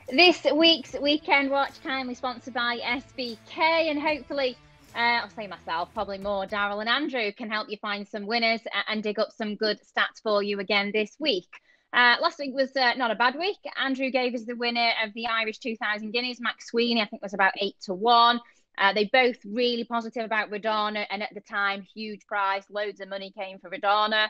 This week's Weekend Watch kindly sponsored by SBK, and hopefully, I'll say myself, probably more Daryl and Andrew can help you find some winners and dig up some good stats for you again this week. Last week was not a bad week. Andrew gave us the winner of the Irish 2000 Guineas. Max Sweeney, I think, was about 8-1. They both really positive about Radana, and at the time, huge price, loads of money came for Radana.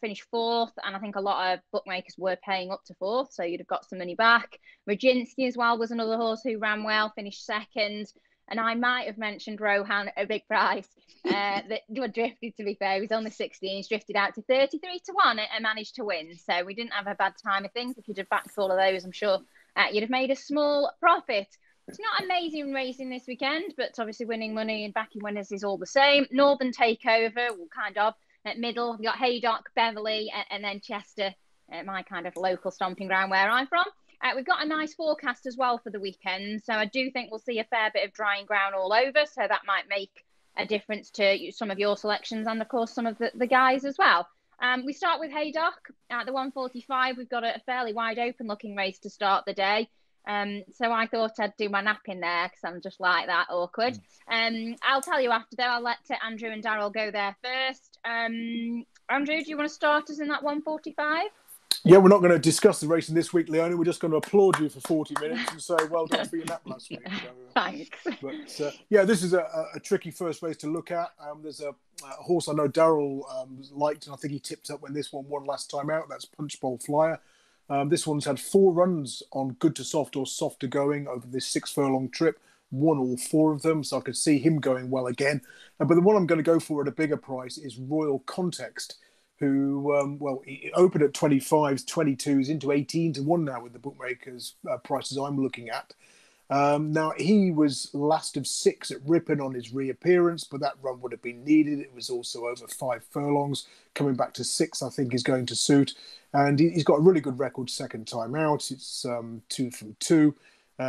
Finished fourth, and I think a lot of bookmakers were paying up to fourth, so you'd have got some money back. Rajinsky as well was another horse who ran well, finished second. And I might have mentioned Rohan at a big price. That drifted, to be fair. He was only 16. He's drifted out to 33-1 and managed to win. So we didn't have a bad time of things. If you'd have backed all of those, I'm sure you'd have made a small profit. It's not amazing racing this weekend, but obviously winning money and backing winners is all the same. Northern Takeover, well, kind of. At middle, we've got Haydock, Beverley, and then Chester, my kind of local stomping ground where I'm from. We've got a nice forecast as well for the weekend, so I do think we'll see a fair bit of drying ground all over, so that might make a difference to some of your selections and, of course, some of the guys as well. We start with Haydock at the 145. We've got a fairly wide open looking race to start the day. So I thought I'd do my nap in there because I'm just like that, awkward. I'll tell you after, though. I'll let Andrew and Daryl go there first. Andrew, do you want to start us in that 145? Yeah, we're not going to discuss the racing this week, Leona. We're just going to applaud you for 40 minutes and say well done for your nap last week. So, thanks. But yeah, this is a tricky first race to look at. There's a horse I know Daryl liked, and I think he tipped up when this one won last time out. That's Punch Bowl Flyer. This one's had 4 runs on good to soft or soft to going over this 6 furlong trip. Won all 4 of them, so I could see him going well again. But the one I'm going to go for at a bigger price is Royal Context, who, he opened at 25s, 22s, into 18-1 now with the bookmakers' prices I'm looking at. Now, he was last of 6 at Ripon on his reappearance, but that run would have been needed. It was also over 5 furlongs. Coming back to 6, I think, is going to suit. And he's got a really good record second time out. It's 2 from 2.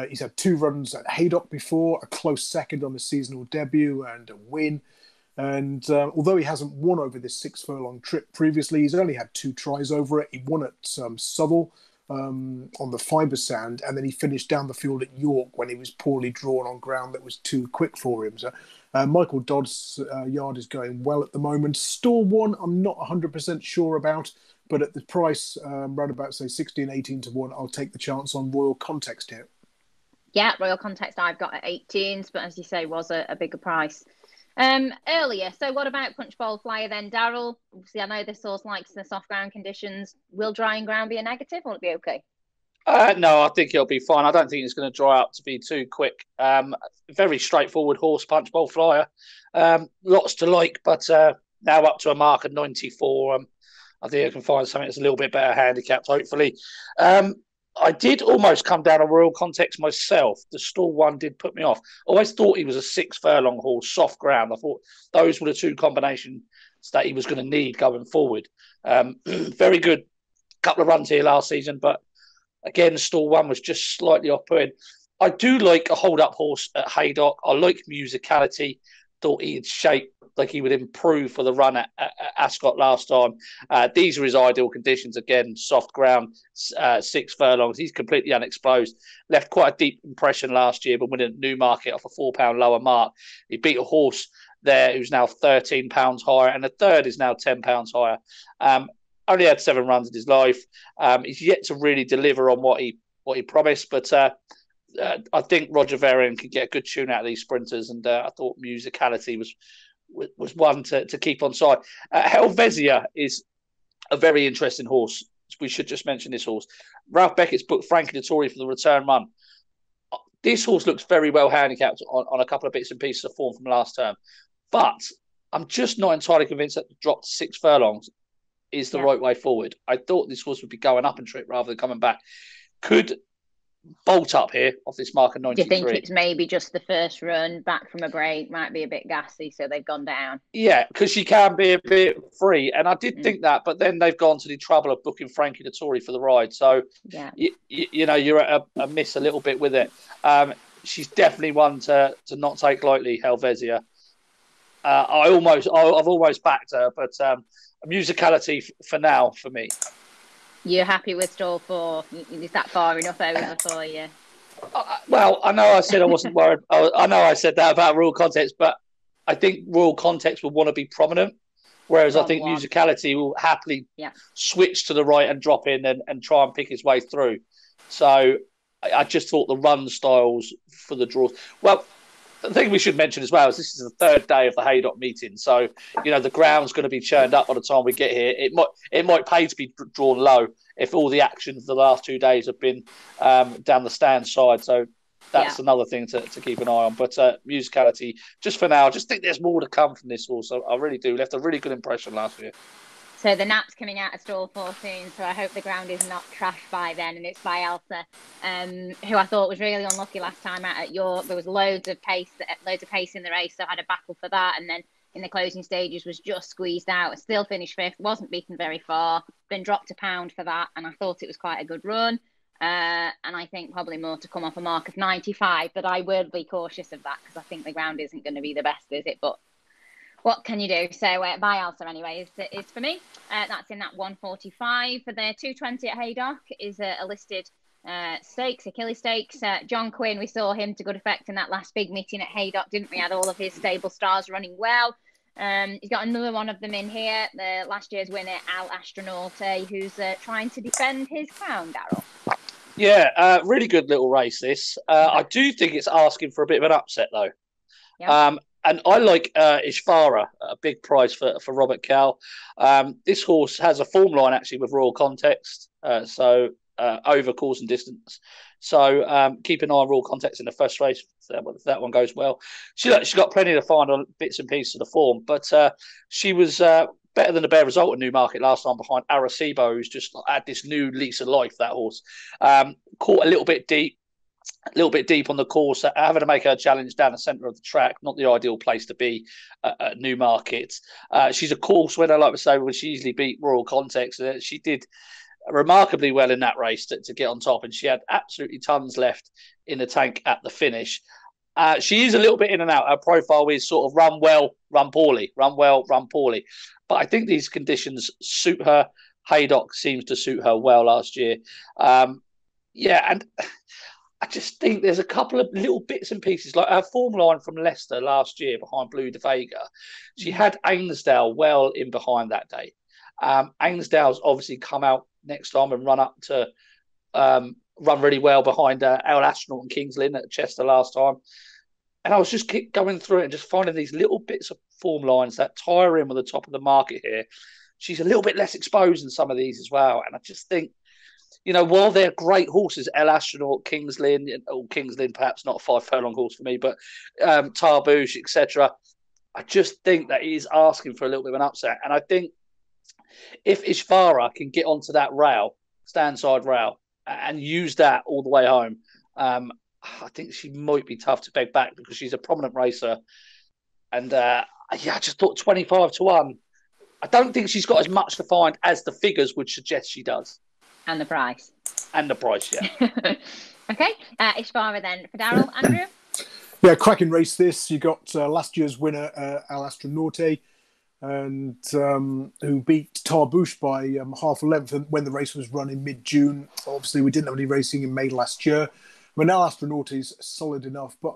He's had 2 runs at Haydock before, a close second on the seasonal debut and a win. And although he hasn't won over this 6 furlong trip previously, he's only had 2 tries over it. He won at Southwell on the fibre sand, and then he finished down the field at York when he was poorly drawn on ground that was too quick for him. So Michael Dodd's yard is going well at the moment. Stall 1, I'm not 100% sure about, but at the price round about, say, 16, 18-1, I'll take the chance on Royal Context here. Yeah, Royal Context I've got at 18s, but as you say, was a bigger price earlier. So what about Punch Bowl Flyer then, Daryl? Obviously, I know this horse likes the soft ground conditions. Will drying ground be a negative, or will it be okay? No, I think it'll be fine. I don't think it's going to dry out to be too quick. Very straightforward horse, Punch Bowl Flyer. Lots to like, but now up to a mark of 94. I think I can find something that's a little bit better handicapped, hopefully. I did almost come down a Royal Context myself. The stall 1 did put me off. Always thought he was a 6 furlong horse, soft ground. I thought those were the 2 combinations that he was going to need going forward. Very good couple of runs here last season, but again, stall 1 was just slightly off-putting. I do like a hold-up horse at Haydock. I like Musicality. Thought he had shaped like he would improve for the run at Ascot last time. These are his ideal conditions. Again, soft ground, 6 furlongs. He's completely unexposed. Left quite a deep impression last year, but winning Newmarket off a £4 lower mark. He beat a horse there who's now £13 higher, and the third is now £10 higher. Only had 7 runs in his life. He's yet to really deliver on what he promised, but I think Roger Varian could get a good tune out of these sprinters, and I thought Musicality was one to keep on side. Helvetia is a very interesting horse. We should just mention this horse. Ralph Beckett's booked Frankie Dettori for the return run. This horse looks very well handicapped on a couple of bits and pieces of form from last term, but I'm just not entirely convinced that the drop to 6 furlongs is the right way forward. I thought this horse would be going up and trip rather than coming back. Could bolt up here off this mark of 93. Do you think it's maybe just the first run back from a break, might be a bit gassy, so they've gone down? Yeah, because she can be a bit free, and I did think that, but then they've gone to the trouble of booking Frankie Dettori for the ride, so yeah. you know, you're at a miss a little bit with it. She's definitely one to not take lightly, Helvetia. I've almost backed her, but Musicality for now for me. You're happy with stall 4? Is that far enough over for you? Well, I know I said I wasn't worried. I know I said that about Royal Context, but I think Royal Context will want to be prominent, whereas I think Musicality will happily switch to the right and drop in and try and pick his way through. So I just thought the run styles for the draws. Well, the thing we should mention as well is this is the third day of the Haydock meeting, so the ground's going to be churned up by the time we get here. It might pay to be drawn low if all the actions the last 2 days have been down the stand side. So that's another thing to keep an eye on. But Musicality, just for now, I just think there's more to come from this horse. I really do. Left a really good impression last year. So the nap's coming out of stall 14, so I hope the ground is not trashed by then, and it's Bielsa, who I thought was really unlucky last time out at York. There was loads of pace in the race, so I had a battle for that, and then in the closing stages was just squeezed out. Still finished fifth, wasn't beaten very far, been dropped £1 for that, and I thought it was quite a good run. And I think probably more to come off a mark of 95, but I will be cautious of that because I think the ground isn't going to be the best, is it? But what can you do? So Bielsa anyway is for me. That's in that 145. For the 220 at Haydock is a listed stakes, Achilles stakes. John Quinn, we saw him to good effect in that last big meeting at Haydock, didn't we? Had all of his stable stars running well. He's got another one of them in here, the last year's winner, Al Astronaute, who's trying to defend his crown, Daryl. Yeah, really good little race, this. I do think it's asking for a bit of an upset, though. Yeah. And I like Ishvara, a big prize for Robert Cal. This horse has a form line, actually, with Royal Context, so over course and distance. So keep an eye on Royal Context in the first race if that one goes well. She got plenty to find on bits and pieces of the form, but she was better than the bare result in Newmarket last time behind Arecibo, who's just had this new lease of life, that horse. Caught a little bit deep on the course, having to make her challenge down the centre of the track. Not the ideal place to be at Newmarket. She's a course winner, like we say, when she easily beat Royal Context. She did remarkably well in that race to get on top, and she had absolutely tons left in the tank at the finish. She is a little bit in and out. Her profile is sort of run well, run poorly, run well, run poorly. But I think these conditions suit her. Haydock seems to suit her well last year. And I just think there's a couple of little bits and pieces, like her form line from Leicester last year behind Blue de Vega. She had Ainsdale well in behind that day. Ainsdale's obviously come out next time and run really well behind El Astronaut and Kings Lynn at Chester last time. And I was just keep going through it and just finding these little bits of form lines that tie her in with the top of the market here. She's a little bit less exposed than some of these as well. And I just think, while they're great horses, El Astronaut, Kings Lynn perhaps not a 5 furlong horse for me, but Tarboosh, etc. I just think that he's asking for a little bit of an upset. And I think if Ishvara can get onto that rail, stand side rail, and use that all the way home, I think she might be tough to beg back because she's a prominent racer. And I just thought 25-1. I don't think she's got as much to find as the figures would suggest she does. And the price. Yeah. Okay, Ishvara then for Daryl. Andrew? Yeah, cracking race this. You got last year's winner, Al Astronaute, and who beat Tarboosh by half a length when the race was run in mid-June. Obviously, we didn't have any racing in May last year. Well, now Astronaut is solid enough, but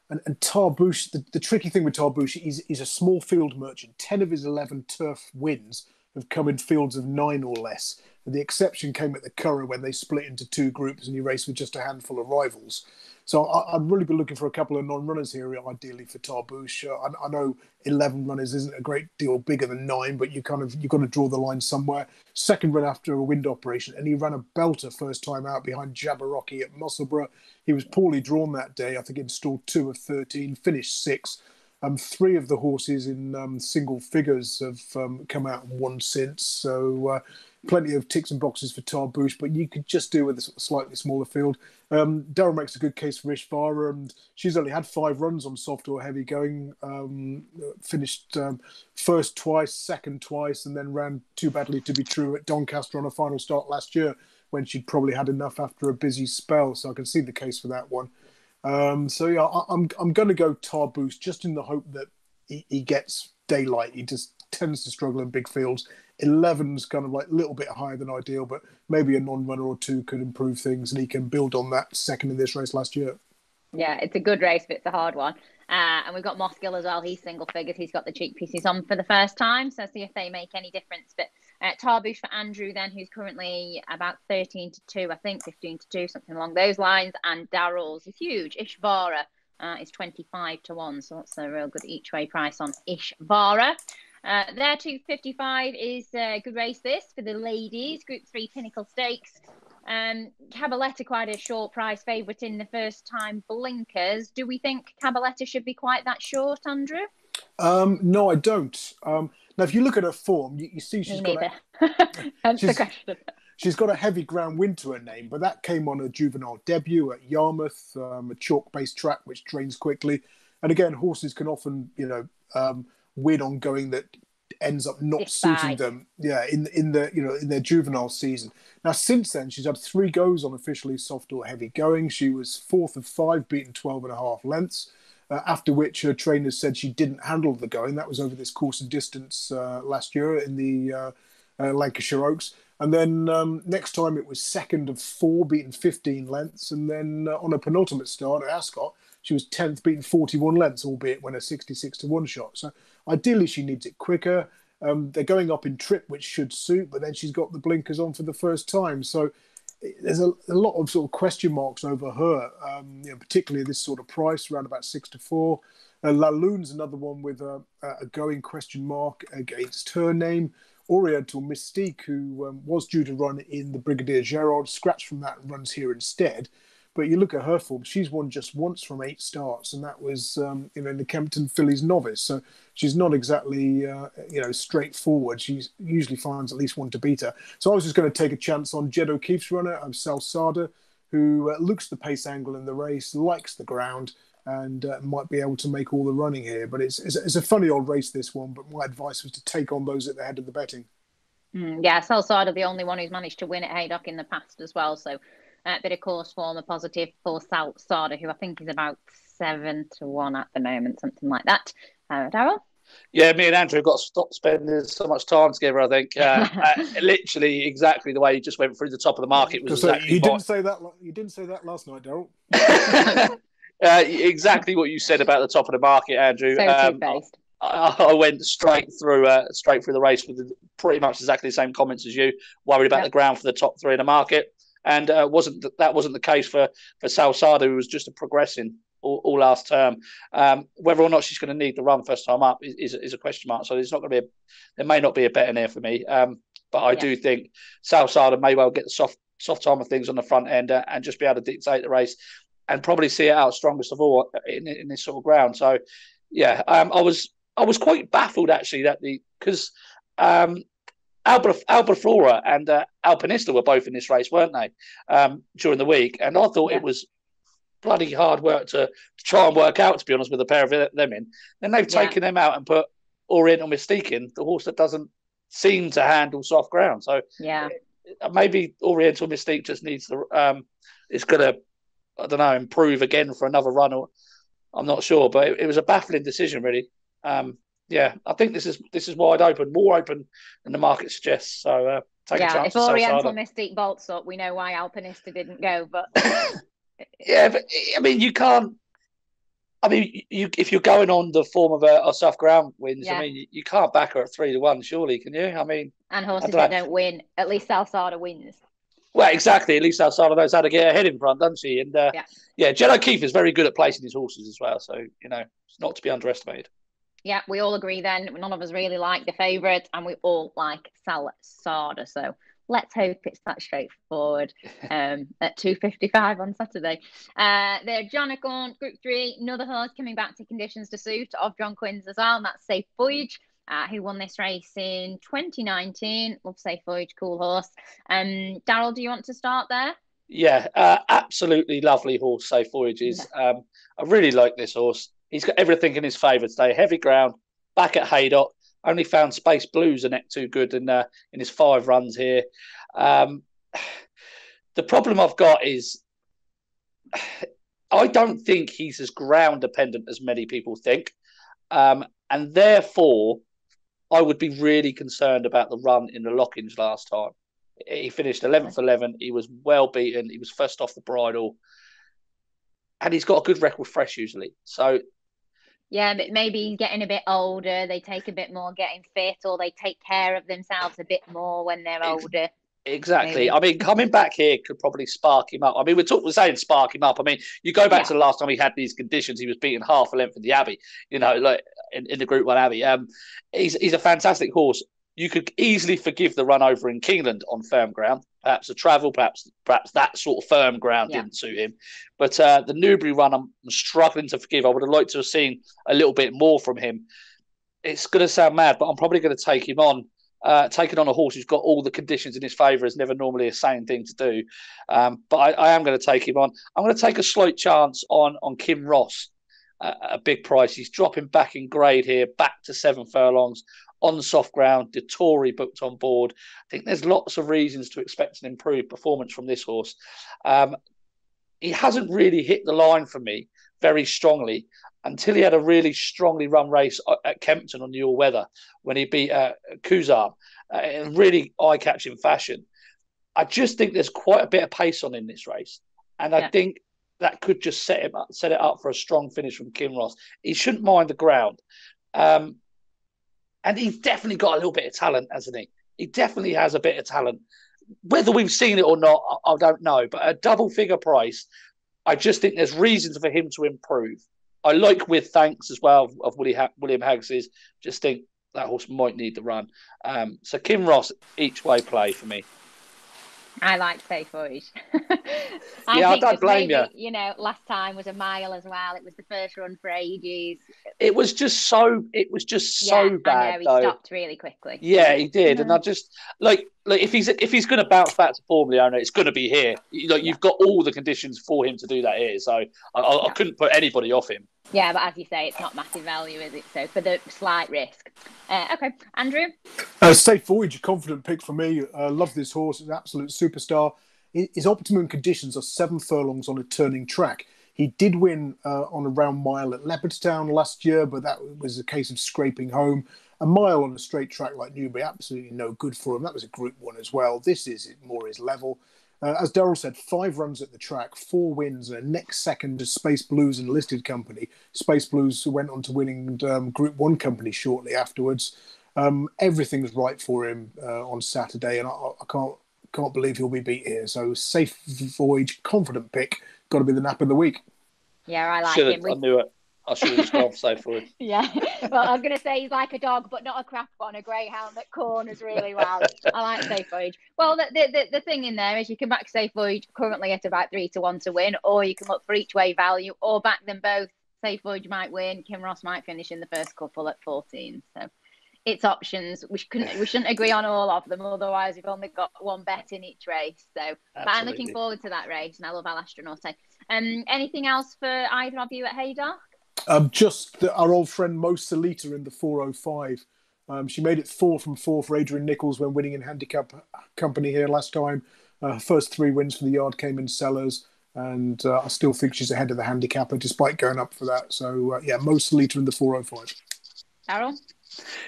and Tarboosh, the tricky thing with Tarboosh is a small field merchant. 10 of his 11 turf wins have come in fields of 9 or less. And the exception came at the Curragh when they split into 2 groups and he raced with just a handful of rivals. So I'd really be looking for a couple of non-runners here, ideally for Tarboosh. I know 11 runners isn't a great deal bigger than 9, but you've got to draw the line somewhere. Second run after a wind operation, and he ran a belter first time out behind Jabberwocky at Musselburgh. He was poorly drawn that day. I think installed 2 of 13, finished 6. 3 of the horses in single figures have come out and won since. So plenty of ticks and boxes for Tarboosh, but you could just do with a slightly smaller field. Daryl makes a good case for Ishvara, and she's only had 5 runs on soft or heavy going. Finished first twice, second twice, and then ran too badly to be true at Doncaster on a final start last year when she'd probably had enough after a busy spell. So I can see the case for that one. I'm going to go Tarboosh just in the hope that he gets daylight. He just tends to struggle in big fields. 11's kind of like a little bit higher than ideal, but maybe a non-runner or two could improve things, and he can build on that second in this race last year. Yeah, it's a good race, but it's a hard one. And we've got Mossgill as well. He's single figures. He's got the cheek pieces on for the first time. So see if they make any difference. But Tarboosh for Andrew then, who's currently about 13-2, I think, 15-2, something along those lines. And Daryl's is huge. Ishvara is 25-1. So that's a real good each way price on Ishvara. Their 255 is a good race this for the ladies. Group 3 Pinnacle Stakes. Cabaletta quite a short price favourite in the first time blinkers. Do we think Cabaletta should be quite that short, Andrew? No, I don't. Now, if you look at her form, you see she's got the question. She's got a heavy ground win to her name, but that came on a juvenile debut at Yarmouth, a chalk-based track which drains quickly. And again, horses can often, win on going that ends up not suiting them. Yeah, in their juvenile season. Now, since then, she's had 3 goes on officially soft or heavy going. She was 4th of 5, beaten 12.5 lengths. After which her trainers said she didn't handle the going. That was over this course and distance last year in the Lancashire Oaks. And then next time it was 2nd of 4, beaten 15 lengths. And then on a penultimate start at Ascot, she was 10th, beaten 41 lengths, albeit when a 66-1 shot. So ideally she needs it quicker. They're going up in trip, which should suit, but then she's got the blinkers on for the first time. So there's a lot of sort of question marks over her, particularly at this sort of price, around about 6-4. Laloon's another one with a going question mark against her name. Oriental Mystique, who was due to run in the Brigadier Gerard, scratched from that and runs here instead. But you look at her form, she's won just once from 8 starts, and that was in the Kempton Fillies Novice. So she's not exactly straightforward. She usually finds at least one to beat her. So I was just going to take a chance on Jed O'Keefe's runner, Salsada, who looks the pace angle in the race, likes the ground, and might be able to make all the running here. But it's a funny old race, this one. But my advice was to take on those at the head of the betting. Yeah, Salsada, the only one who's managed to win at Haydock in the past as well. So a bit of course form, a positive for Salsada, who I think is about 7-1 at the moment, something like that. Daryl? Yeah, me and Andrew got to stop spending so much time together, I think. Literally exactly the way you just went through the top of the market was exactly you didn't say that last night, Daryl. Exactly what you said about the top of the market, Andrew. So two-faced. I went straight through the race with pretty much exactly the same comments as you. Worried about the ground for the top 3 in the market, and that wasn't the case for Salsada, who was just progressing all last term. Whether or not she's going to need the run first time up is a question mark. So there may not be a bet in there for me. But I do think Salsada may well get the soft time of things on the front end and just be able to dictate the race and probably see it out strongest of all in this sort of ground. So yeah, I was quite baffled actually because Albaflora and Alpinista were both in this race, weren't they, during the week? And I thought it was bloody hard work to try and work out, to be honest, with a pair of them in. Then they've taken them out and put Oriental Mystique in, the horse that doesn't seem to handle soft ground. So maybe Oriental Mystique just needs to, it's going to, I don't know, improve again for another run. Or I'm not sure, but it was a baffling decision, really. I think this is wide open, more open than the market suggests. So take a chance. If Oriental Mystique bolts up, we know why Alpinista didn't go. But but I mean, you can't. I mean, if you're going on the form of a soft ground wins, I mean, you can't back her at 3-1, surely, can you? I mean, and horses that don't win, at least Salsada wins. Well, exactly. At least Salsada knows how to get her head in front, doesn't she? And Jed O'Keefe is very good at placing his horses as well. So it's not to be underestimated. Yeah, we all agree then. None of us really like the favourite, and we all like Salsada. So let's hope it's that straightforward at 2:55 on Saturday. The Jonicorn Group 3, another horse coming back to conditions to suit of John Quinn's as well, and that's Safe Voyage, who won this race in 2019. Love Safe Voyage, cool horse. Daryl, do you want to start there? Yeah, absolutely lovely horse, Safe Voyage is. I really like this horse. He's got everything in his favour today. Heavy ground, back at Haydock. Only found Space Blues a neck too good in his 5 runs here. The problem I've got is I don't think he's as ground dependent as many people think. And therefore, I would be really concerned about the run in the lock-ins last time. He finished 11th 11. He was well beaten. He was first off the bridle. And he's got a good record fresh usually. So, yeah, but maybe he's getting a bit older. They take a bit more getting fit, or they take care of themselves a bit more when they're older. Exactly. Maybe. I mean, coming back here could probably spark him up. I mean, we're saying spark him up. I mean, you go back to the last time he had these conditions, he was beating half a length of the Abbey, like in the Group 1 Abbey. He's a fantastic horse. You could easily forgive the run over in Kingland on firm ground. Perhaps the travel, perhaps that sort of firm ground didn't suit him. But the Newbury run, I'm struggling to forgive. I would have liked to have seen a little bit more from him. It's going to sound mad, but I'm probably going to take him on. Taking on a horse who's got all the conditions in his favour is never normally a sane thing to do. But I am going to take him on. I'm going to take a slight chance on Kinross, a big price. He's dropping back in grade here, back to 7 furlongs on soft ground. Dettori booked on board. I think there's lots of reasons to expect an improved performance from this horse. He hasn't really hit the line for me very strongly until he had a really strongly run race at Kempton on the all-weather when he beat Kuzar in really eye-catching fashion. I just think there's quite a bit of pace on in this race. And I think that could just set it up for a strong finish from Kinross. He shouldn't mind the ground. And he's definitely got a little bit of talent, hasn't he? He definitely has a bit of talent. Whether we've seen it or not, I don't know. But a double-figure price, I just think there's reasons for him to improve. I like With Thanks as well of William Haggs's. Just think that horse might need the run. So Kinross, each way play for me. I like Safe Voyage. I don't blame you. Last time was a mile as well. It was the first run for ages. It was just so bad. I know, he stopped really quickly. Yeah, he did, and I just like if he's going to bounce back to form, Leonna, it's going to be here. You've got all the conditions for him to do that here, so I couldn't put anybody off him. Yeah, but as you say, it's not massive value, is it? So for the slight risk. Okay, Andrew? Safe Voyage, a confident pick for me. Love this horse. It's an absolute superstar. His optimum conditions are 7 furlongs on a turning track. He did win on a round mile at Leopardstown last year, but that was a case of scraping home. A mile on a straight track like Newbury, absolutely no good for him. That was a Group 1 as well. This is more his level. As Daryl said, 5 runs at the track, 4 wins, and a next second to Space Blues and Listed Company. Space Blues went on to winning Group 1 Company shortly afterwards. Everything's right for him on Saturday, and I can't believe he'll be beat here. So Safe Voyage, confident pick, got to be the nap of the week. Yeah, I like him. I knew it. I should have just gone for Safe Voyage. Yeah, well, I was going to say he's like a dog, but not a crap one, a greyhound that corners really well. I like Safe Voyage. Well, the thing in there is you can back Safe Voyage currently at about 3-1 to win, or you can look for each way value, or back them both. Safe Voyage might win, Kinross might finish in the first couple at 14. So it's options. We shouldn't agree on all of them, otherwise we've only got one bet in each race. So, but I'm looking forward to that race, and I love Alastronaute. Anything else for either of you at Haydock? Just our old friend Mo Salita in the 405. She made it 4 from 4 for Adrian Nichols when winning in Handicap Company here last time. First 3 wins for the yard came in Sellers, and I still think she's ahead of the handicapper despite going up for that. So, Mo Salita in the 405. Daryl?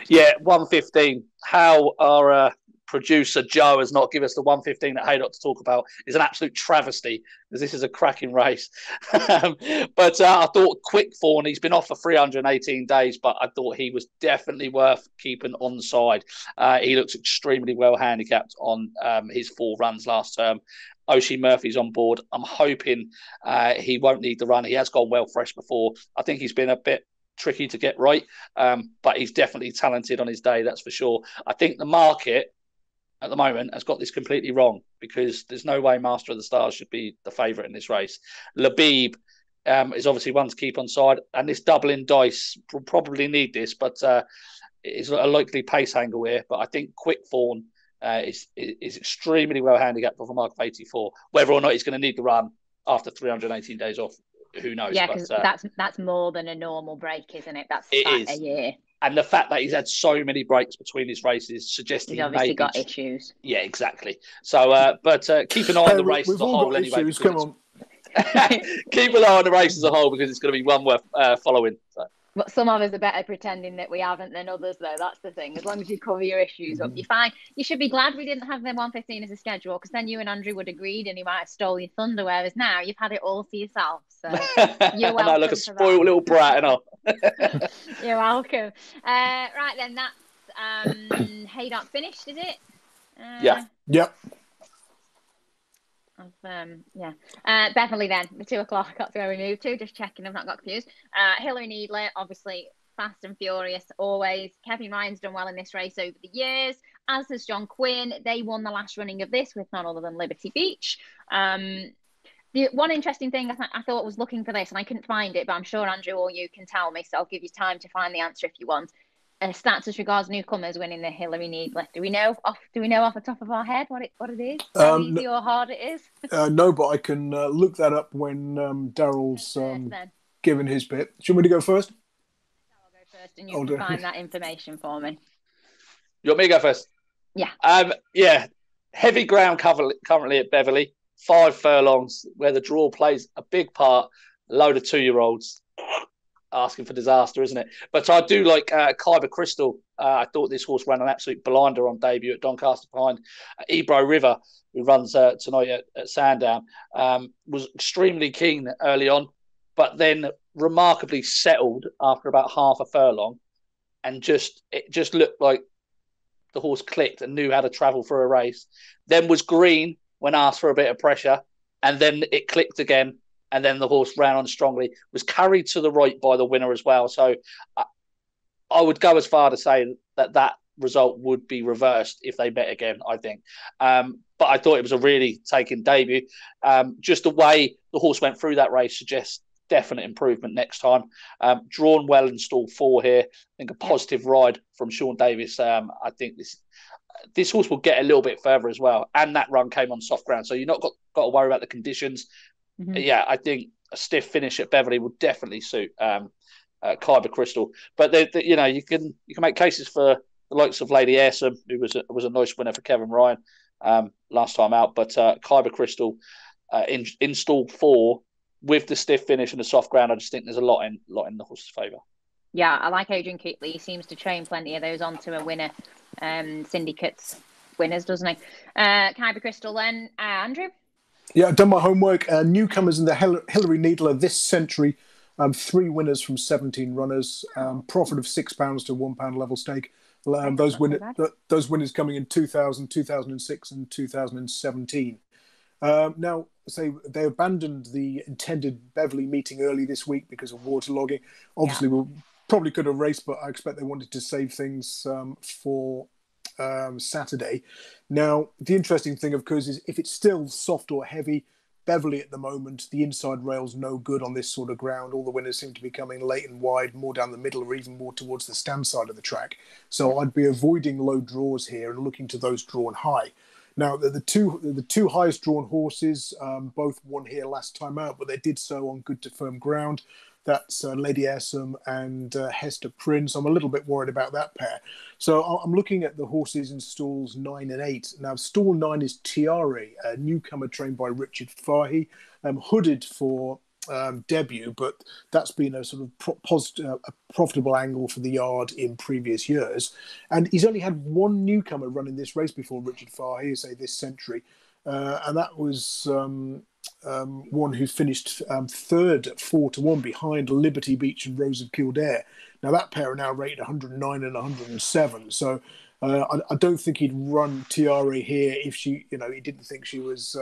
Yeah, 115. How our producer Joe has not given us the 115 at Haydock to talk about is an absolute travesty, because this is a cracking race. But I thought Quickthorn, he's been off for 318 days, but I thought he was definitely worth keeping on side. He looks extremely well handicapped on his 4 runs last term. Oshie Murphy's on board. I'm hoping he won't need the run. He has gone well fresh before. I think he's been a bit tricky to get right, but he's definitely talented on his day, that's for sure. I think the market at the moment has got this completely wrong, because there's no way Master of the Stars should be the favourite in this race. Labib is obviously one to keep on side, and this doubling dice will probably need this, but it's a likely pace angle here. But I think Quickthorn is extremely well handicapped off a mark of 84. Whether or not he's going to need the run after 318 days off, who knows? Yeah, because that's more than a normal break, isn't it? That's a year. And the fact that he's had so many breaks between his races suggests he's obviously got issues. Yeah, exactly. So, but keep an eye on the race as a whole anyway. Come on. Keep an eye on the race as a whole, because it's going to be one worth following. So. But some of us are better pretending that we haven't than others, though. That's the thing. As long as you cover your issues up, you're fine. You should be glad we didn't have the 115 as a schedule, because then you and Andrew would have agreed and he might have stole your thunder, whereas now you've had it all to yourself. So you're welcome. I look a spoiled little brat, and all. You're welcome. Right then, that's Haydock finished, is it? Yeah. Yep. Beverley then, the 2 o'clock, that's where we moved to, just checking I've not got confused. Hillary Needler, obviously fast and furious always. Kevin Ryan's done well in this race over the years, as has John Quinn. They won the last running of this with none other than Liberty Beach. The one interesting thing I thought was looking for this, and I couldn't find it, but I'm sure Andrew or you can tell me, so I'll give you time to find the answer if you want. Stats as regards newcomers winning the Hillary Needler. Do we know off the top of our head what it is? How easy or hard it is? No, but I can look that up when Daryl's given his bit. Should you want me to go first? I'll go first, and you can find that information for me. You want me to go first? Yeah. Yeah. Heavy ground currently at Beverley. 5 furlongs, where the draw plays a big part. A load of 2-year-olds. Asking for disaster, isn't it? But I do like Kyber Crystal. I thought this horse ran an absolute blinder on debut at Doncaster behind Ebro River, who runs tonight at Sandown. Was extremely keen early on, but then remarkably settled after about half a furlong, and it just looked like the horse clicked and knew how to travel for a race. Then was green when asked for a bit of pressure, and then it clicked again. And then the horse ran on strongly, was carried to the right by the winner as well. So I would go as far to say that result would be reversed if they met again, I think. But I thought it was a really taken debut. Just the way the horse went through that race suggests definite improvement next time. Drawn well in stall 4 here. I think a positive ride from Sean Davis. I think this horse will get a little bit further as well. And that run came on soft ground. So you're not got to worry about the conditions. Mm-hmm. Yeah, I think a stiff finish at Beverley would definitely suit Kyber Crystal. But you can make cases for the likes of Lady Airsom, who was a nice winner for Kevin Ryan last time out. But Kyber Crystal in stall 4 with the stiff finish and the soft ground, I just think there's a lot in the horse's favour. Yeah, I like Adrian Keatley. He seems to train plenty of those onto a winner syndicates winners, doesn't he? Kyber Crystal then, Andrew. Yeah, I've done my homework. Newcomers in the Hillary Needler this century, 3 winners from 17 runners, profit of £6 to £1 level stake. Those winners coming in 2000, 2006 and 2017. Now, they abandoned the intended Beverley meeting early this week because of waterlogging. Obviously, we probably could have raced, but I expect they wanted to save things for Saturday. Now, the interesting thing, of course, is if it's still soft or heavy, Beverley at the moment, the inside rail's no good on this sort of ground. All the winners seem to be coming late and wide, more down the middle or even more towards the stand side of the track. So I'd be avoiding low draws here and looking to those drawn high. Now, the two highest drawn horses both won here last time out, but they did so on good to firm ground. That's Lady Airsom and Hester Prince. I'm a little bit worried about that pair. So I'm looking at the horses in stalls 9 and 8. Now, stall 9 is Tiare, a newcomer trained by Richard Fahey, hooded for debut, but that's been a sort of profitable angle for the yard in previous years. And he's only had one newcomer running this race before Richard Fahey, say this century, and that was one who finished third at 4-1 behind Liberty Beach and Rose of Kildare. Now that pair are now rated 109 and 107. So I don't think he'd run Tiare here if he didn't think she was,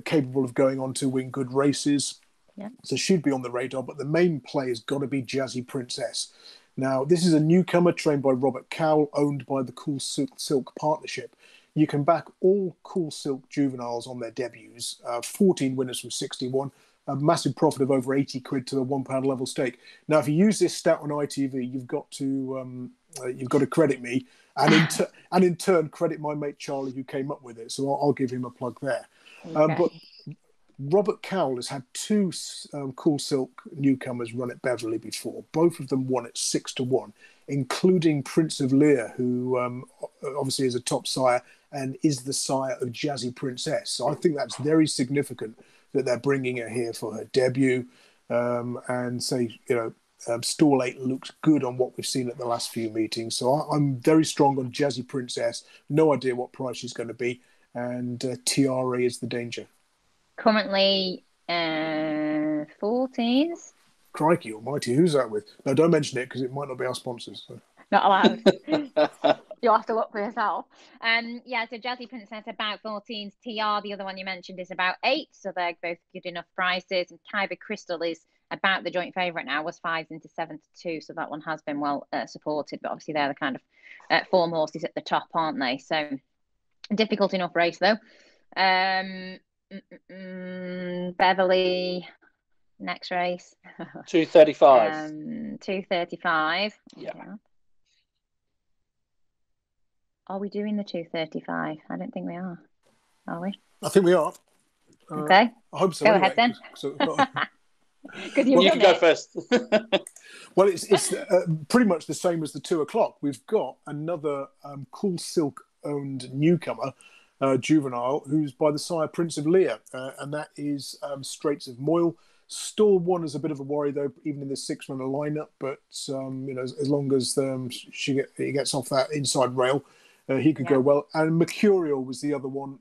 capable of going on to win good races. Yeah. So she'd be on the radar. But the main play has got to be Jazzy Princess. Now this is a newcomer trained by Robert Cowell, owned by the Cool Silk Partnership. You can back all Cool Silk juveniles on their debuts. 14 winners from 61. A massive profit of over 80 quid to the £1 level stake. Now, if you use this stat on ITV, you've got to credit me, and in turn credit my mate Charlie who came up with it. So I'll give him a plug there. Okay. But Robert Cowell has had 2 Cool Silk newcomers run at Beverley before. Both of them won at 6-1, including Prince of Lear, who obviously is a top sire and is the sire of Jazzy Princess. So I think that's very significant that they're bringing her here for her debut. And say, Stall 8 looks good on what we've seen at the last few meetings. So I'm very strong on Jazzy Princess. No idea what price she's going to be. And Tiara is the danger. Currently 14s. Crikey almighty, who's that with? No, don't mention it because it might not be our sponsors. So. Not allowed. You'll have to look for yourself. So Jazzy Princess about 14s. TR, the other one you mentioned, is about 8. So they're both good enough prices. And Kyber Crystal is about the joint favourite now, was 5s into 7 to 2. So that one has been well supported. But obviously they're the kind of form horses at the top, aren't they? So difficult enough race though. Beverley, next race. 235. 235. Yeah. Are we doing the 235? I don't think we are. Are we? I think we are. Okay. I hope so. Go anyway, ahead then. You can go first. Well, it's pretty much the same as the 2 o'clock. We've got another Cool Silk owned newcomer, juvenile, who's by the sire Prince of Lear, and that is Straits of Moyle. Stall 1 is a bit of a worry though, even in the 6-runner lineup. But as long as he gets off that inside rail, he could go well. And Mercurial was the other one.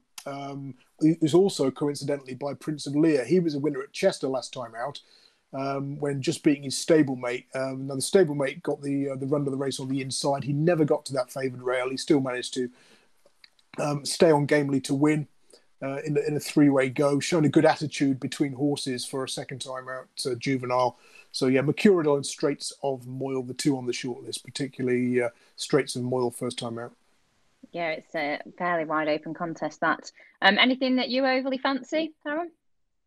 He was also coincidentally by Prince of Lear. He was a winner at Chester last time out, when just beating his stablemate. Now the stablemate got the run of the race on the inside. He never got to that favoured rail. He still managed to stay on gamely to win in a 3-way go, showing a good attitude between horses for a second time out juvenile. So yeah, Mercurial and Straits of Moyle, the 2 on the shortlist, particularly Straits of Moyle first time out. Yeah, it's a fairly wide open contest, that. Anything that you overly fancy, Aaron?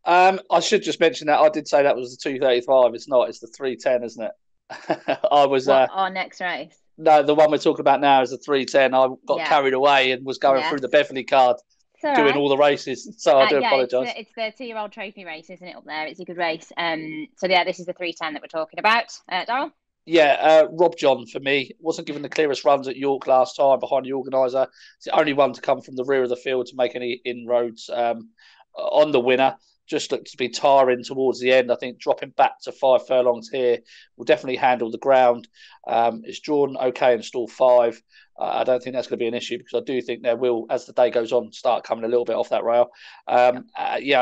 I should just mention that I did say that was the 235. It's not. It's the 310, isn't it? I was. Our next race? No, the one we're talking about now is the 310. I got carried away and was going through the Beverley card, doing all the races. So I do apologise. It's the 2-year-old trophy race, isn't it, up there? It's a good race. So yeah, this is the 310 that we're talking about. Daryl? Yeah, Robjon for me wasn't given the clearest runs at York last time behind the organiser. It's the only one to come from the rear of the field to make any inroads on the winner. Just looked to be tiring towards the end. I think dropping back to 5 furlongs here will definitely handle the ground. It's drawn okay in stall 5. I don't think that's going to be an issue because I do think there will, as the day goes on, start coming a little bit off that rail. I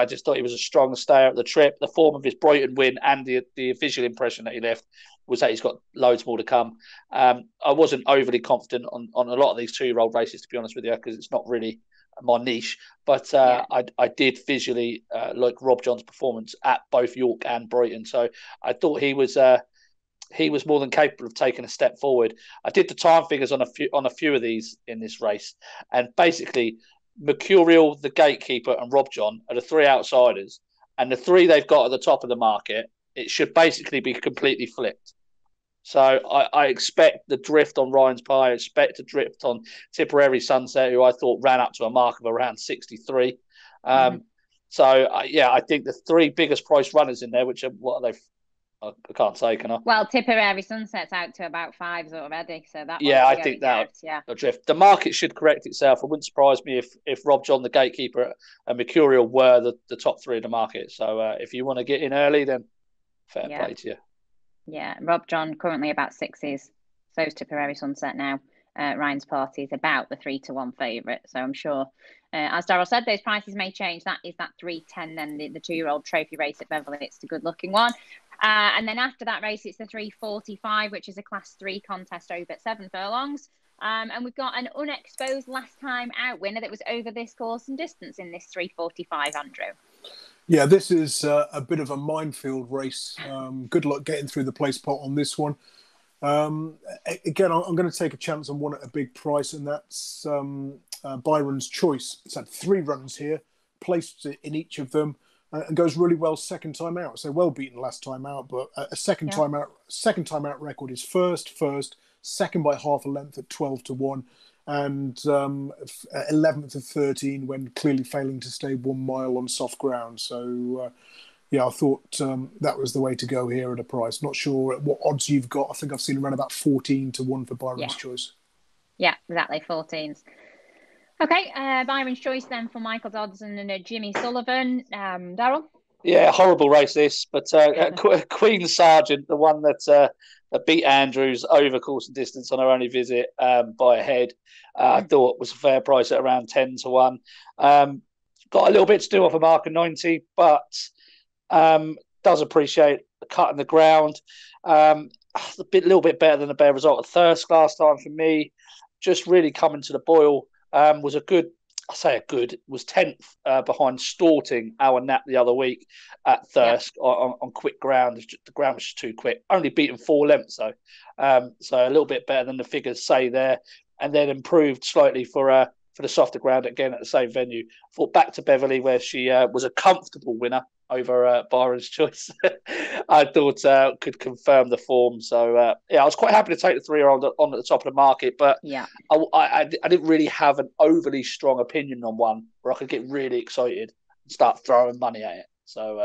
just thought he was a strong stayer at the trip. The form of his Brighton win and the visual impression that he left was that he's got loads more to come. I wasn't overly confident on a lot of these 2-year-old races, to be honest with you, because it's not really my niche. But I did visually like Robjon's performance at both York and Brighton. So I thought he was more than capable of taking a step forward. I did the time figures on a few of these in this race, and basically Mercurial, the gatekeeper, and Robjon are the 3 outsiders, and the 3 they've got at the top of the market. It should basically be completely flipped. So I expect the drift on Ryan's Pie. I expect a drift on Tipperary Sunset, who I thought ran up to a mark of around 63. So I think the 3 biggest price runners in there, which are what are they? I can't say, can I? Well, Tipperary Sunset's out to about 5s already, so that. I think that a drift. The market should correct itself. It wouldn't surprise me if Robjon, the gatekeeper, and Mercurial were the top 3 in the market. So if you want to get in early, then fair play to you. Yeah, Robjon currently about 6s. So's Tipperary Sunset now. Ryan's Party is about the 3-1 favourite. So I'm sure, as Daryl said, those prices may change. That is that 310, then the 2-year-old trophy race at Beverley. It's the good looking one. And then after that race, it's the 345, which is a class 3 contest over 7 furlongs. And we've got an unexposed last time out winner that was over this course and distance in this 345, Andrew. Yeah, this is a bit of a minefield race. Good luck getting through the place pot on this one. Again, I'm going to take a chance on one at a big price, and that's Byron's Choice. It's had 3 runs here, placed in each of them, and goes really well second time out. So well beaten last time out, but a second time out record is first, second by half a length at 12-1. And 11th of 13 when clearly failing to stay 1 mile on soft ground. So, I thought that was the way to go here at a price. Not sure what odds you've got. I think I've seen around about 14-1 for Byron's Choice. Yeah, exactly, 14s. Okay, Byron's Choice then for Michael Dodson and Jimmy Sullivan. Daryl? Yeah, horrible race this, but Queen Sargent, the one that beat Andrews over course and distance on her only visit by a head, I thought was a fair price at around 10-1. Got a little bit to do off a mark of 90, but does appreciate the cut in the ground. A little bit better than the bare result at Thirsk last time for me. Just really coming to the boil. Was a good. I say a good, was 10th behind Storting our nap the other week at Thirsk on quick ground. The ground was just too quick. Only beaten 4 lengths though. So a little bit better than the figures say there. And then improved slightly for the softer ground again at the same venue. Thought back to Beverley where she was a comfortable winner over Byron's choice. I thought could confirm the form. So, I was quite happy to take the 3-year-old on at the top of the market, but I didn't really have an overly strong opinion on one where I could get really excited and start throwing money at it. So,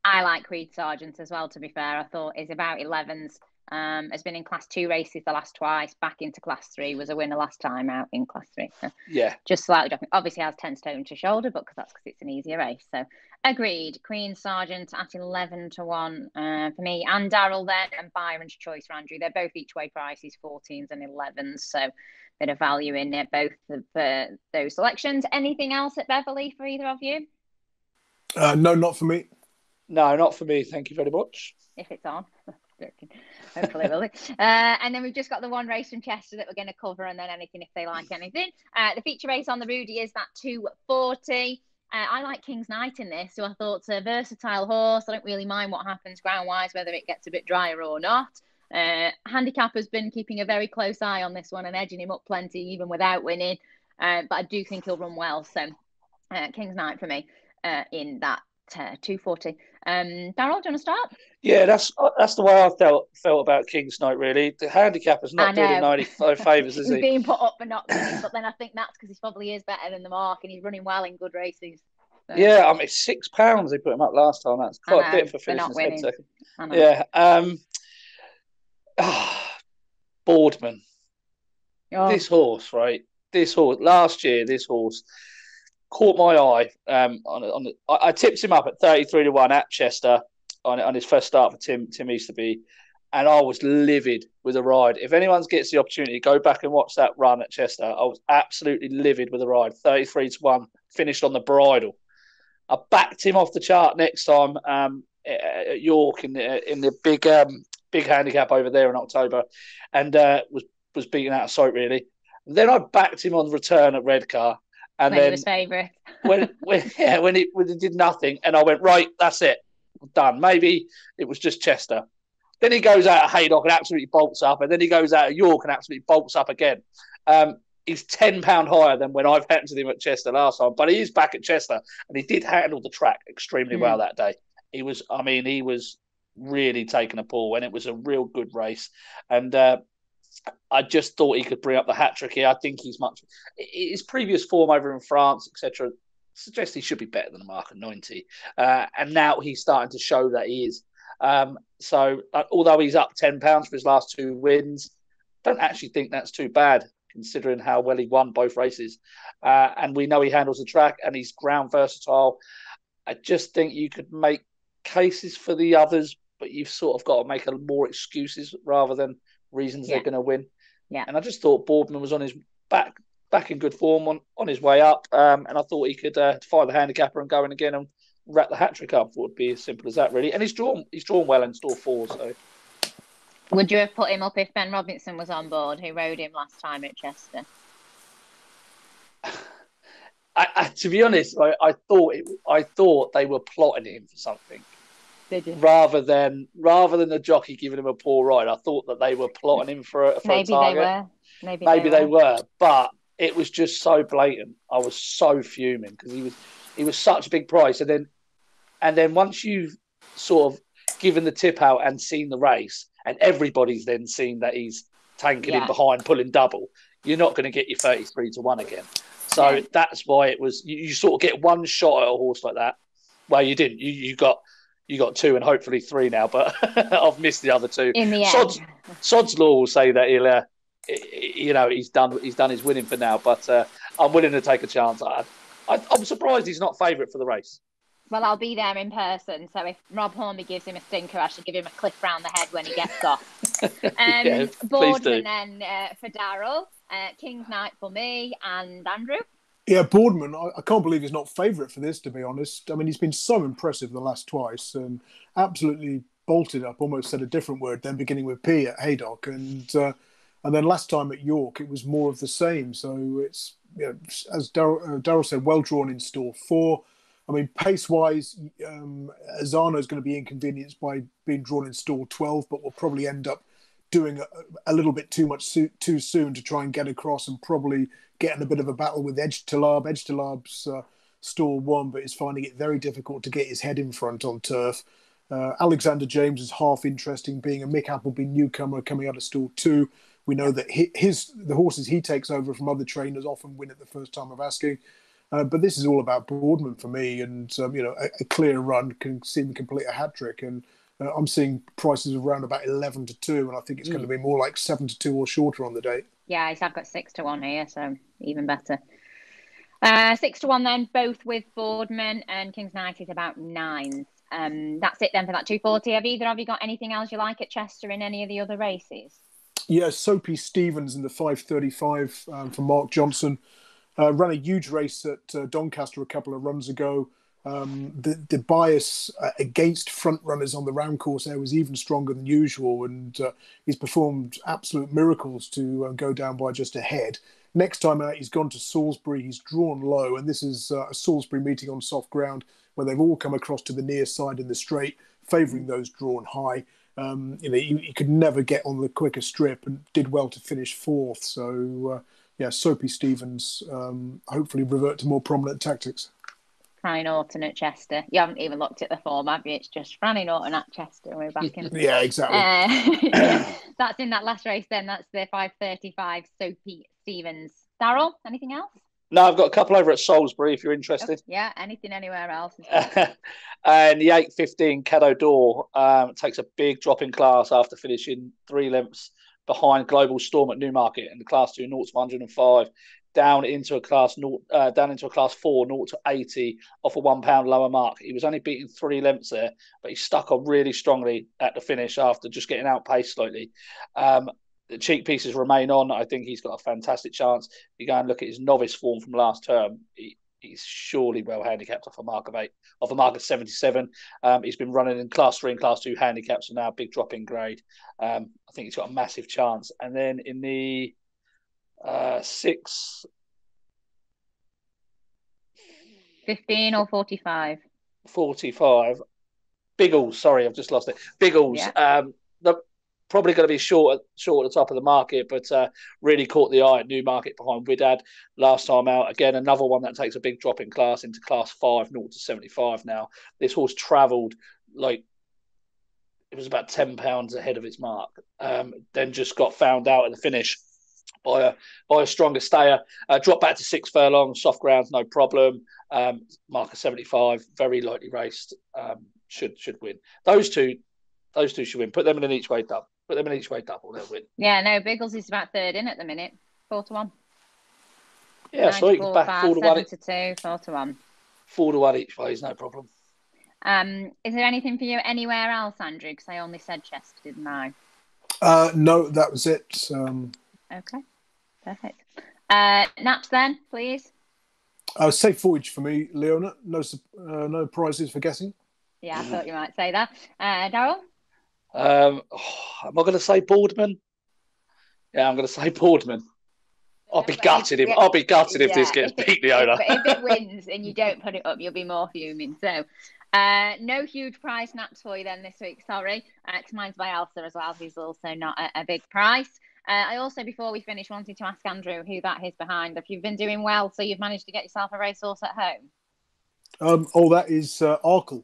I like Queen Sargent as well, to be fair. I thought is about 11s. Has been in Class 2 races the last twice, back into Class 3, was a winner last time out in Class 3. So just slightly dropping. Obviously has 10 stone to shoulder, but that's because it's an easier race. So agreed. Queen Sargent at 11-1 for me. And Daryl then, and Byron's choice for Andrew. They're both each way prices, 14s and 11s. So bit of value in it, both of those selections. Anything else at Beverley for either of you? No, not for me. No, not for me. Thank you very much. If it's on. Hopefully it will be. And then we've just got the one race from Chester that we're going to cover, and then anything if they like anything. The feature race on the Rudy is that 240. I like King's Knight in this, so I thought it's a versatile horse. I don't really mind what happens ground-wise, whether it gets a bit drier or not. Handicap has been keeping a very close eye on this one and edging him up plenty, even without winning. But I do think he'll run well. So King's Knight for me in that 240. Daryl, do you want to start? Yeah, that's the way I felt about King's Knight, really. The handicap is not doing him 95 favours, is he? He's being put up for not winning, but then I think that's because he probably is better than the mark and he's running well in good races. So. Yeah, I mean, £6 they put him up last time. That's quite a bit for finishing second. Yeah. Boardman. Oh. This horse, right? Last year, this horse caught my eye. I tipped him up at 33-1 at Chester on his first start for Tim Easterby, and I was livid with the ride. If anyone gets the opportunity, go back and watch that run at Chester. I was absolutely livid with the ride. 33-1, finished on the bridle. I backed him off the chart next time at York in the big handicap over there in October, and was beaten out of sight really. And then I backed him on the return at Redcar. And then his favourite. when it did nothing, and I went, right, that's it, done. Maybe it was just Chester. Then he goes out of Haydock and absolutely bolts up, and then he goes out of York and absolutely bolts up again. He's £10 higher than when I've handled him at Chester last time, but he is back at Chester, and he did handle the track extremely well that day. He was really taking a pull, and it was a real good race. And I just thought he could bring up the hat-trick here. I think his previous form over in France, etc., suggests he should be better than a mark of 90. And now he's starting to show that he is. So although he's up £10 for his last 2 wins, I don't actually think that's too bad, considering how well he won both races. And we know he handles the track and he's ground versatile. I just think you could make cases for the others, but you've sort of got to make more excuses rather than reasons they're going to win. Yeah. And I just thought Boardman was on his back in good form on his way up. And I thought he could defy the handicapper and go in again and wrap the hat-trick up. It would be as simple as that, really. And he's drawn well in store 4. So, would you have put him up if Ben Robinson was on board, who rode him last time at Chester? To be honest, I thought they were plotting him for something. Did you? Rather than the jockey giving him a poor ride, I thought that they were plotting him for a target. Maybe they were, but it was just so blatant. I was so fuming because he was such a big price, and then once you've sort of given the tip out and seen the race, and everybody's then seen that he's tanking in behind, pulling double, you're not going to get your 33-1 again. So that's why it was. You sort of get one shot at a horse like that. Well, you didn't. You got 2 and hopefully 3 now, but I've missed the other 2. In the end. Sod's Law will say that he's done his winning for now, but I'm willing to take a chance. I'm surprised he's not favourite for the race. Well, I'll be there in person. So if Rob Hornby gives him a stinker, I should give him a clip round the head when he gets off. Yeah, please do. Boardman then for Daryl, King's Knight for me, and Andrew. Yeah, Boardman, I can't believe he's not favourite for this, to be honest. I mean, he's been so impressive the last twice and absolutely bolted up, almost said a different word then, beginning with P at Haydock. And then last time at York, it was more of the same. So it's, as Daryl said, well drawn in stall 4. I mean, pace-wise, Azano is going to be inconvenienced by being drawn in stall 12, but will probably end up doing a little bit too much too soon to try and get across, and probably getting a bit of a battle with Edge Talab. Edge Talab's stall 1, but is finding it very difficult to get his head in front on turf. Alexander James is half interesting, being a Mick Appleby newcomer coming out of stall 2. We know that the horses he takes over from other trainers often win at the first time of asking. But this is all about Boardman for me, and a clear run can see him complete a hat trick. And I'm seeing prices around about 11-2, and I think it's going to be more like 7-2 or shorter on the day. Yeah, I've got 6-1 here, so even better. 6-1 then, both with Boardman, and King's Knight is about 9. That's it then for that 240. Have either of you got anything else you like at Chester in any of the other races? Yeah, Soapy Stevens in the 5:35 for Mark Johnson. Ran a huge race at Doncaster a couple of runs ago. The bias against front runners on the round course there was even stronger than usual, and he's performed absolute miracles to go down by just a head. Next time out, he's gone to Salisbury. He's drawn low, and this is a Salisbury meeting on soft ground where they've all come across to the near side in the straight, favouring those drawn high. He could never get on the quicker strip and did well to finish 4th. So, Soapy Stevens hopefully revert to more prominent tactics. Franny Norton at Chester. You haven't even looked at the form, have you? It's just Franny Norton at Chester. We're back in. Yeah, exactly. That's in that last race then. That's the 5:35 Soapy Stevens. Daryl, anything else? No, I've got a couple over at Salisbury if you're interested. Yeah, anything anywhere else. And the 8:15 Cadeau takes a big drop in class after finishing 3 lengths behind Global Storm at Newmarket in the Class 2 0 to 105, down into a Class 4 0 to 80 off a £1 lower mark. He was only beating 3 lengths there, but he stuck on really strongly at the finish after just getting outpaced slightly. The cheek pieces remain on. I think he's got a fantastic chance. If you go and look at his novice form from last term, he's surely well handicapped off a mark of 77. He's been running in Class 3 and Class 2 handicaps, and now a big drop in grade. I think he's got a massive chance. And then in the 6... 15 or 45? 45. Biggles, sorry, I've just lost it. Biggles. Yeah. Probably going to be short at the top of the market, but really caught the eye at Newmarket behind Widad last time out. Again, another one that takes a big drop in class into Class 5, 0 to 75 now. This horse travelled like it was about £10 ahead of its mark. Then just got found out at the finish by a stronger stayer. Dropped back to 6 furlongs, soft ground, no problem. Mark of 75, very lightly raced. Should win. Those two should win. Put them in an each way double. They'll win. Yeah, no, Biggles is about 3rd in at the minute. 4-1. Yeah, so you can back 4-1. 7-2, 4-1. 4-1 each way is no problem. Is there anything for you anywhere else, Andrew? Because I only said Chester, didn't I? No, that was it. Okay, perfect. Naps then, please. Safe Voyage for me, Leonna. No prizes for guessing. Yeah, I thought you might say that. Daryl? Am I going to say Boardman? Yeah, I'm going to say Boardman. I'll be gutted if this gets beat, Leonna. If it wins and you don't put it up, you'll be more fuming. So, no huge prize naps for you then this week. Sorry, because mine's Bielsa as well. Who's also not a big price. I also, before we finish, wanted to ask Andrew who that is behind. If you've been doing well, so you've managed to get yourself a racehorse at home. That is Arkle.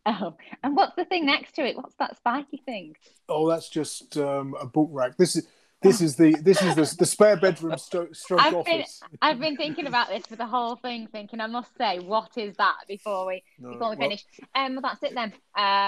Oh, and what's the thing next to it? What's that spiky thing? Oh, that's just a book rack. This is the spare bedroom stroke office. I've been thinking about this for the whole thing, thinking I must say, what is that before we finish? Well, that's it then.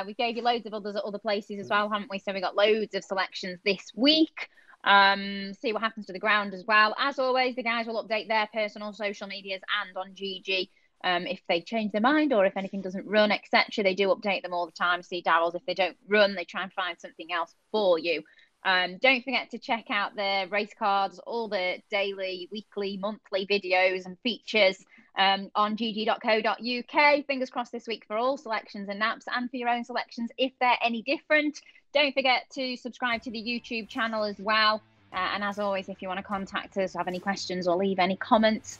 We gave you loads of others at other places as well, haven't we? So we got loads of selections this week. See what happens to the ground as well. As always, the guys will update their personal social medias and on GG if they change their mind or if anything doesn't run, etc. They do update them all the time. See Daryl's, if they don't run, they try and find something else for you. Don't forget to check out the race cards, all the daily, weekly, monthly videos and features on GG.CO.UK. Fingers crossed this week for all selections and naps, and for your own selections if they're any different. Don't forget to subscribe to the YouTube channel as well. And as always, if you want to contact us, have any questions or leave any comments,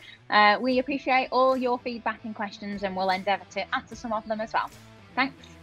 we appreciate all your feedback and questions, and we'll endeavour to answer some of them as well. Thanks.